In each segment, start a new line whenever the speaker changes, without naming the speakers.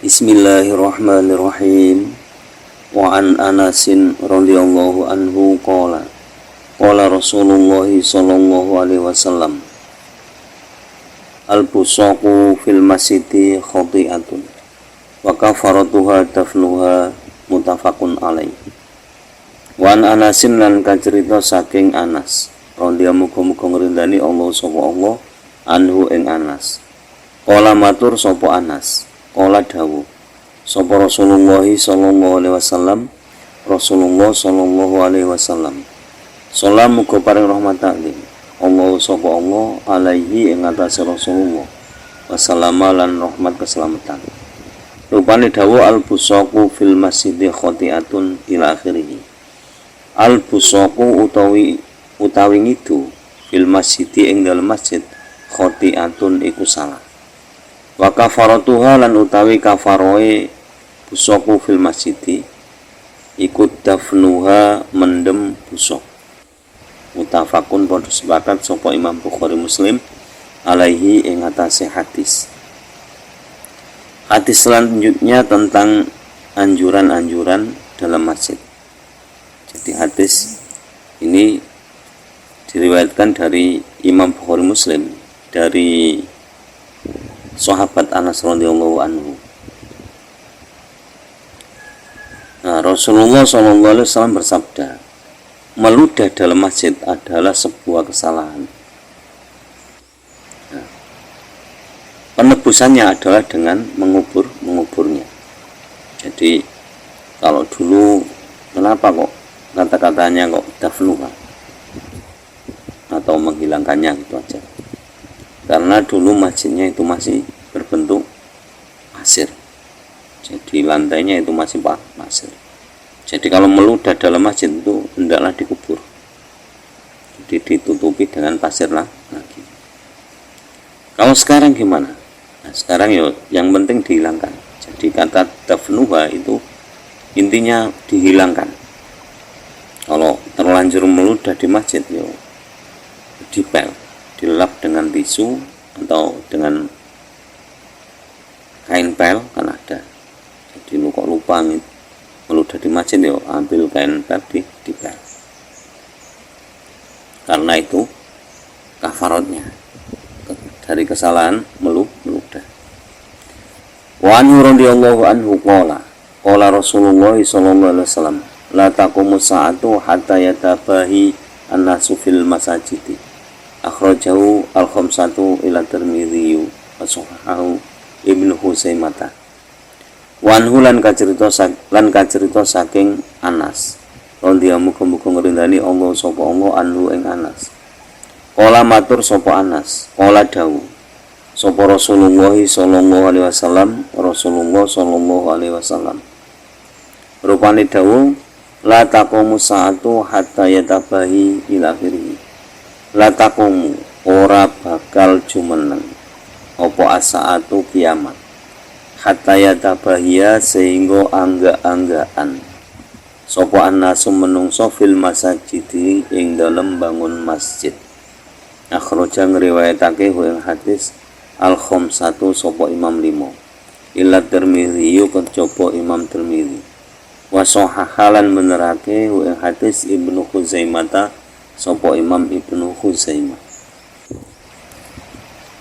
Bismillahirrahmanirrahim. Wa an Anasin radhiyallahu anhu qala Rasulullah sallallahu alaihi wasallam al-busaqu fil masjidi khati'atun wa kafaratuha dafnuha muttafaqun alaih. Wa an Anasin lan kacerita saking Anas radhiyallahu muga-muga ngrindani Allah sapa Allah anhu ing Anas. Qala matur sapa Anas, qala dawuh sapa Rasulullah sallallahu alaihi wasallam, Rasulullah sallallahu alaihi wasallam, salam muga paring rahmat taklim Allah sapa Allah alaihi ing atase Rasulullah wasallama lan rahmat keselamatan. Rupane dawuh al-busaqu fil masjidi khati'atun ila akhirih. Al-busaqu utawi ngidu fil masjidi ing dalem masjid khati'atun iku salah. Wa kafaratuha lan utawi kafaroe busaqu fil masjidi ikut dafnuha mendem busaq. Muttafaqun padha sepakat sapa Imam Bukhari Muslim alaihi ing atase hadis. Hadis selanjutnya tentang anjuran-anjuran dalam masjid. Jadi hadis ini diriwayatkan dari Imam Bukhari Muslim dari sahabat Anas radhiyallahu anhu. Nah, Rasulullah SAW bersabda, meludah dalam masjid adalah sebuah kesalahan. Nah, penebusannya adalah dengan menguburnya. Jadi kalau dulu kenapa kok kata-katanya kok dafnuha atau menghilangkannya gitu aja? Karena dulu masjidnya itu masih berbentuk pasir, jadi lantainya itu masih pasir. Jadi kalau meludah dalam masjid itu hendaklah dikubur, jadi ditutupi dengan pasir lah lagi. Kalau sekarang gimana? Nah, sekarang yang penting dihilangkan. Jadi kata dafnuha itu intinya dihilangkan. Kalau terlanjur meludah di masjid dipel, dilap dengan tisu atau dengan kain pel, kan ada. Jadi lu kok lupa meludah di masjid ambil kain pel dipel. Karena itu kafaratnya dari kesalahan meludah. Wa anhu radhiyallahu anhu qala Rasulullah sallallahu alaihi wasallam la taqumu sa'atu hatta yatabahi an-nasu fil masajidi. Akhrajahu al-khamsatu ila Tirmidzi wa sahahahu Ibnu Huzaimah. Wa anhu lan kacerita saking Anas radhiyallahu muga-muga ngrindani Allah sapa Allah anhu ing Anas. Qala matur sapa Anas, qala dawuh sapa Rasulullah sallallahu alaihi wasallam, Rasulullah sallallahu alaihi wasallam. Rupane dawuh la taqumu sa'atu hatta yatabahi ila akhirih. Latakumu ora bakal jumeneng apa asaatu kiamat hatta yatabahia sehingga angga-anggaan sapa annasu menungso fil masajidi ing dalem bangun masjid. Akhraja ngriwayatake ing hadis al-khamsatu sapa Imam 5 illa Tirmidzi kejaba Imam Tirmidzi wa sahahalan menerake ing hadis Ibnu Huzaimah sapa Imam Ibnu Huzaimah.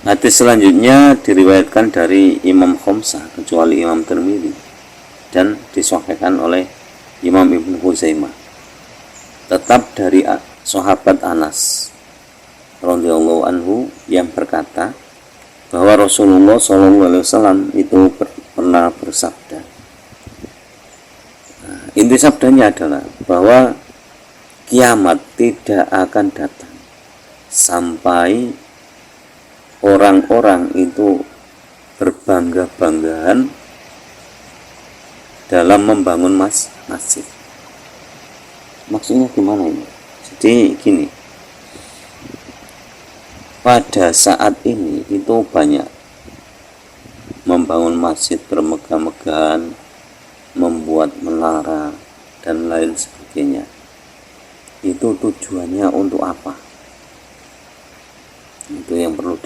Hadis selanjutnya diriwayatkan dari Imam Khamsah kecuali Imam Tirmidzi dan disahihkan oleh Imam Ibnu Huzaimah. Tetap dari sahabat Anas radhiyallahu anhu yang berkata bahwa Rasulullah SAW itu pernah bersabda. Nah, inti sabdanya adalah bahwa kiamat tidak akan datang sampai orang-orang itu berbangga-banggahan dalam membangun masjid. Maksudnya gimana ini? Jadi gini, pada saat ini itu banyak membangun masjid bermegah-megahan, membuat menara dan lain sebagainya. Itu tujuannya untuk apa? Itu yang perlu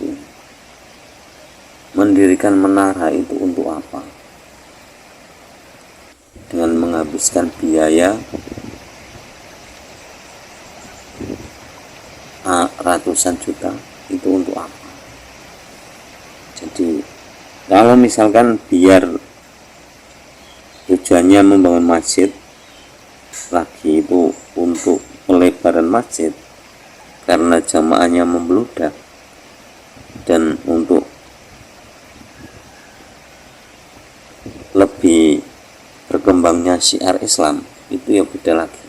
mendirikan menara itu untuk apa? menghabiskan biaya ratusan juta itu untuk apa? Jadi kalau misalkan biar tujuannya membangun masjid, lagi itu untuk pelebaran masjid karena jamaahnya membludak, dan untuk lebih berkembangnya syiar Islam, itu ya beda lagi.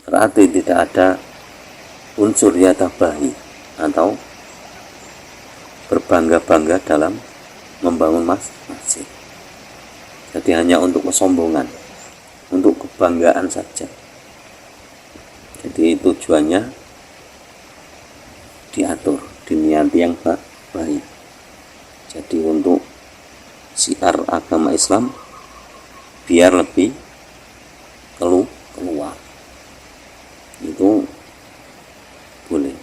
Berarti tidak ada unsur yatabahi atau berbangga-bangga dalam membangun masjid. Jadi hanya untuk kesombongan, untuk kebanggaan saja. Jadi tujuannya diatur, diniati yang baik. Jadi untuk syiar agama Islam biar lebih keluar, itu boleh.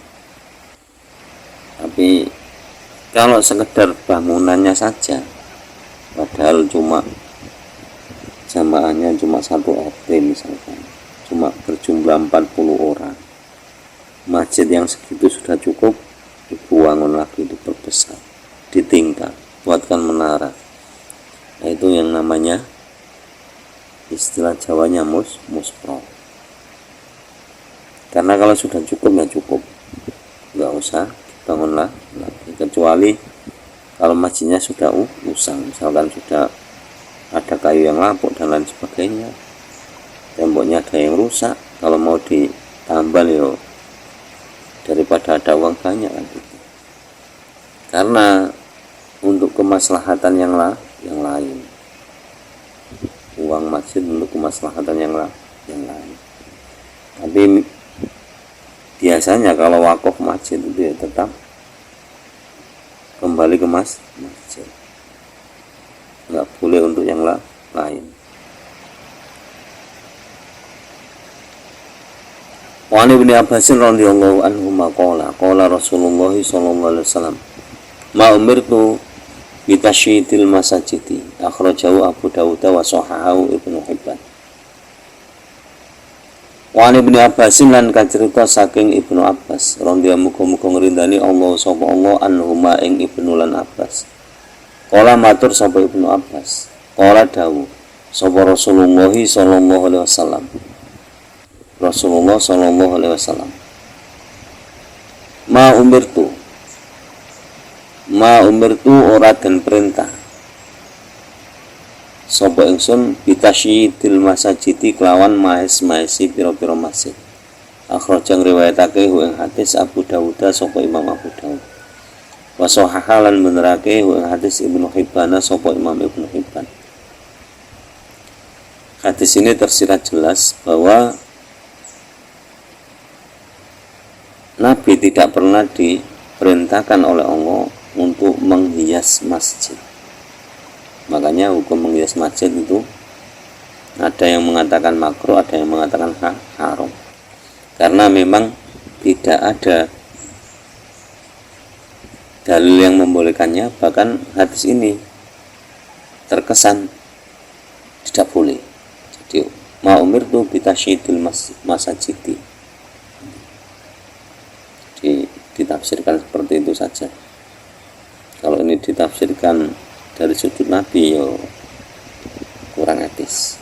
Tapi kalau sekedar bangunannya saja, padahal cuma jamaahnya cuma 1 RT misalkan, cuma berjumlah 40 orang, masjid yang segitu sudah cukup, dibangun lagi, diperbesar, ditingkat, buatkan menara. Nah, itu yang namanya istilah Jawanya muspro. Karena kalau sudah cukup ya cukup, nggak usah dibangunlah lagi, kecuali kalau masjidnya sudah usang, misalkan sudah ada kayu yang lapuk dan lain sebagainya, temboknya ada yang rusak, kalau mau ditambal ya daripada ada uang banyak kan gitu. Karena untuk kemaslahatan yang lain, uang masjid untuk kemaslahatan yang lain. Tapi biasanya kalau wakaf masjid itu ya tetap kembali ke masjid, nggak boleh untuk yang lain. Wa an Ibnu Abbas radhiyallahu anhu qala Rasulullah sallallahu alaihi wasallam ma umirtu bi tasyitil masajidi, akhrajahu Abu Dawud wa sahahahu Ibnu Hibban. Wa an Ibnu Abbas lan kacerita saking Ibnu Abbas radhiyallahu muga-muga ngrindani Allah sapa Allah anhuma ing Ibnu lan Abbas. Kala matur sapa Ibnu Abbas, kala dawuh sapa Rasulullah sallallahu alaihi wasallam. Rasulullah sallallahu alaihi wasallam, ma umirtu ora den perintah sapa ingsun bitasyidil masajidi kelawan mahes-mahesi pira-pira masjid. Akhrajang riwayatake ing hadis Abu Dawud sapa Imam Abu Dawud. Wa sahahalan menerake ing hadis Ibnu Hibban sapa Imam Ibnu Hibban. Hadis ini tersirat jelas bahwa Nabi tidak pernah diperintahkan oleh Allah untuk menghias masjid. Makanya hukum menghias masjid itu ada yang mengatakan makruh, ada yang mengatakan haram. Karena memang tidak ada dalil yang membolehkannya, bahkan hadis ini terkesan tidak boleh. Jadi ma umirtu bitasyidil masajidi, ditafsirkan seperti itu saja. Kalau ini ditafsirkan dari sudut Nabi, yo kurang etis.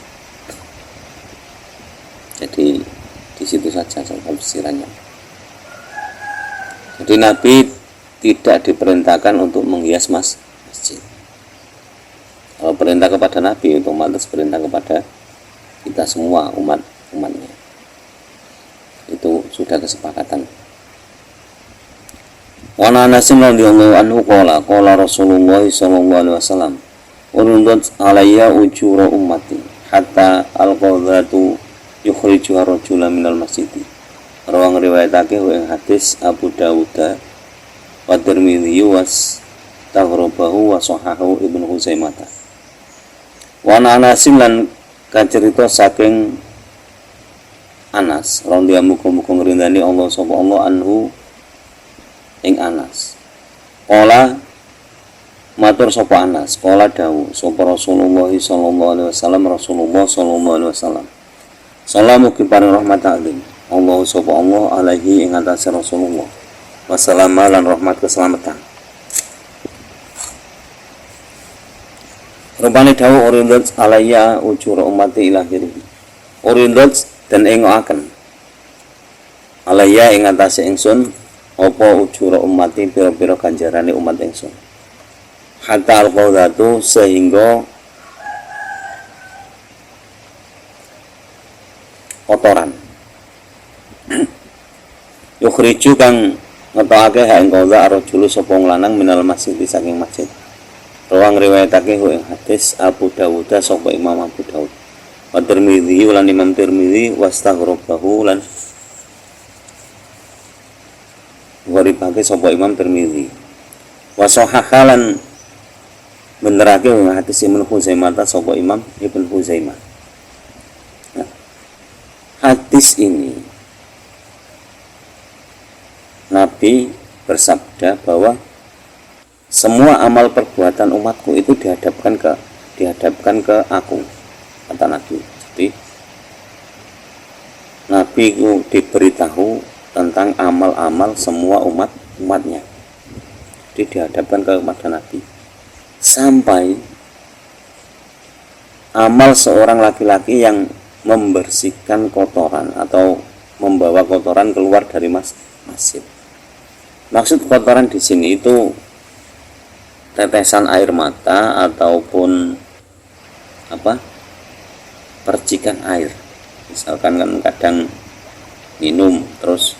Jadi di situ saja tafsirannya. Jadi Nabi tidak diperintahkan untuk menghias masjid. Kalau perintah kepada Nabi, otomatis perintah kepada kita semua umatnya. Itu sudah kesepakatan. Wa Anas radhiyallahu anhu qala Rasulullah sallallahu alaihi wasallam uridat alayya ujura ummati hatta al-qadhatu yukhrijuha rajulan minal masjid. Rawang riwayatake ing hadis Abu Dawud wa Tirmidzi was taghrabahu wa sahahahu Ibnu Huzaimah. Wa Anas lan kacerita saking Anas radhiyallahu muga-muga ngrindani Allah sapa Allah anhu ing Anas. Qala Matur sapa Anas, qala dawu sapa Rasulullah sallallahu alaihi wasallam, Rasulullah sallallahu alaihi wasallam. Salamu kibarin rahmat alim. Allah sapa Allah alaihi ing atase Rasulullah. Wassalam lan rahmat keselamatan. Rupane dawu urindat alaiya ujura umati ila akhirih. Urindat dan engokaken. Alaiya ing atase ingsun apa ujura umati pira-pira ganjarane umat ingsun. Hatta al-qawdatu sehingga kotoran yukhriju kang ngetokake ha ing qawda arjulu sapa lanang minal masjid saking masjid. Rawang riwayatake ing hadis Abu Dawud sapa Imam Abu Dawud. Wa Tirmidzi lan Imam Tirmidzi wastaghrabahu lan waribake sapa Imam Tirmidzi. Wa sahahalan benerake hadis Ibnu Huzaimah sapa Imam Ibnu Huzaimah. Nah, hadis ini Nabi bersabda bahwa semua amal perbuatan umatku itu dihadapkan ke aku, kata Nabi. Jadi Nabi itu diberitahu tentang amal-amal semua umatnya. Jadi dihadapkan kepada Nabi. Sampai amal seorang laki-laki yang membersihkan kotoran atau membawa kotoran keluar dari masjid. Maksud kotoran di sini itu tetesan air mata ataupun percikan air. Misalkan kan kadang minum terus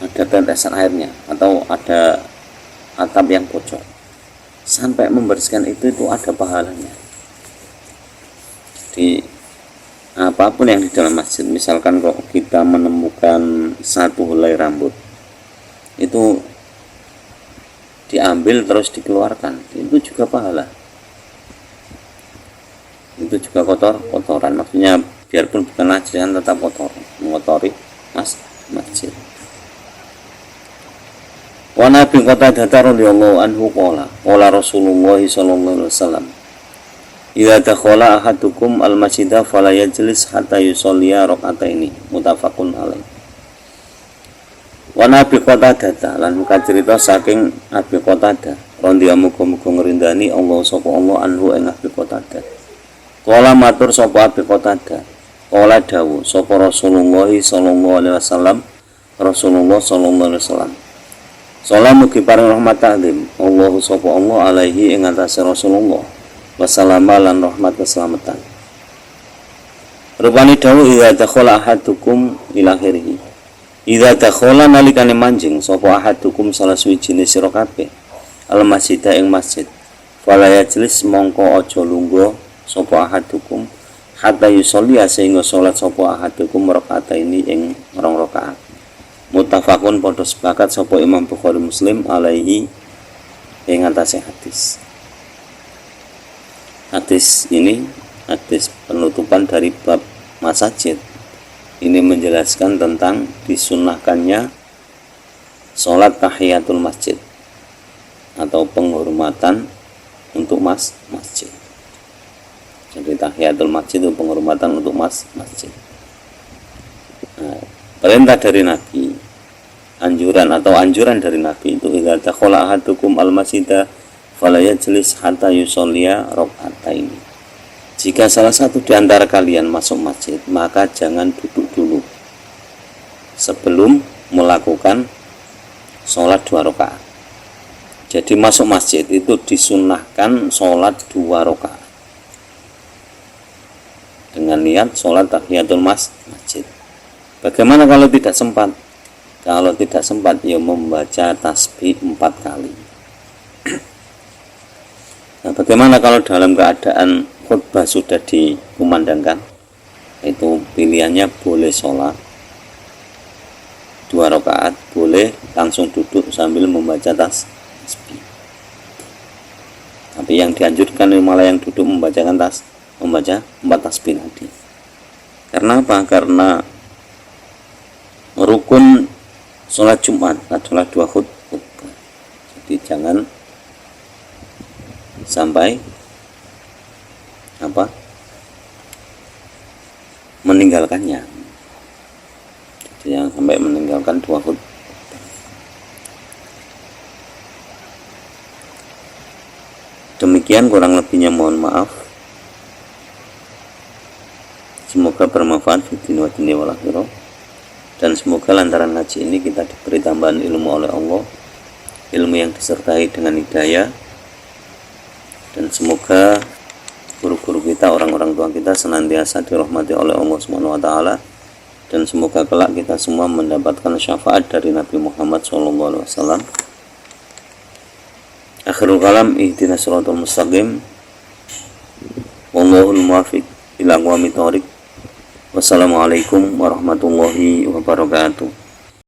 ada tetesan airnya atau ada atap yang bocor. Sampai membersihkan itu ada pahalanya. Jadi apapun yang di dalam masjid, misalkan kok kita menemukan satu helai rambut, itu diambil terus dikeluarkan, itu juga pahala. Itu juga kotoran, maksudnya biarpun bukan najis tetap kotor, mengotori masjid. Wa Nabi Qatadah radhiyallahu anhu qala Rasulullah sallallahu alaihi wasallam idza dakhala ahadukum al-masjidah fala yajlis hatta yusalliya rak'ataini muttafaqun alaih. Wa Nabi Qatadah lan muka cerita saking Abi Qatadah radhiyallahu muga ngrindani Allah sapa Allah anhu ing Abi Qatadah. Qala matur sapa Abi Qatadah qala dawu sapa Rasulullah sallallahu alaihi wasallam, Rasulullah sallallahu alaihi wasallam. Salamu kibarin rahmat ta'lim Allah sapa Allah alaihi ing atase Rasulullah. Wassalamu lan rahmat keselamatan. Rupane dawuh idza dakhala ahadukum ila akhirih. Idza dakhala nalikane manjing sapa ahadukum salah suwijine sira kabeh al masjid ing masjid. Fala yajlis mongko aja lungguh sapa ahadukum hatta yusolli sehingga salat sapa ahadukum rakaataini ing 2 rakaat. Muttafaqun padha sepakat sapa Imam Bukhari Muslim alaihi ing atase hadis. Hadis ini hadis penutupan dari bab masjid. Ini menjelaskan tentang disunahkannya sholat tahiyatul masjid atau penghormatan untuk masjid. Jadi tahiyatul masjid itu penghormatan untuk masjid. Nah, perintah dari Nabi, anjuran dari Nabi itu idza dakhala ahadukum al-masjidah fala yajlis hatta yusolliya rak'ataini. Jika salah satu di antara kalian masuk masjid, maka jangan duduk dulu sebelum melakukan sholat 2 rakaat. Jadi masuk masjid itu disunahkan sholat 2 rakaat dengan niat sholat tahiyatul masjid. Bagaimana kalau tidak sempat? Kalau tidak sempat, ya membaca tasbih 4 kali. Nah, bagaimana kalau dalam keadaan khutbah sudah dikumandangkan? Itu pilihannya boleh sholat 2 rakaat, boleh langsung duduk sambil membaca tasbih. Tapi yang dianjurkan malah yang duduk membaca 4 tasbih tadi. Karena apa? Karena rukun sholat Jumat adalah 2 khutbah. Jadi jangan sampai meninggalkannya. Jadi jangan sampai meninggalkan 2 khutbah. Demikian kurang lebihnya, mohon maaf. Semoga bermanfaat fi din wa dunya wal akhirah. Dan semoga lantaran ngaji ini kita diberi tambahan ilmu oleh Allah, ilmu yang disertai dengan hidayah. Dan semoga guru-guru kita, orang-orang tua kita senantiasa dirahmati oleh Allah Subhanahu wa taala, dan semoga kelak kita semua mendapatkan syafaat dari Nabi Muhammad SAW. Akhirul kalam, ihdinas siratal mustaqim, wallahul muwaffiq ila aqwamit thoriq. Wassalamualaikum warahmatullahi wabarakatuh.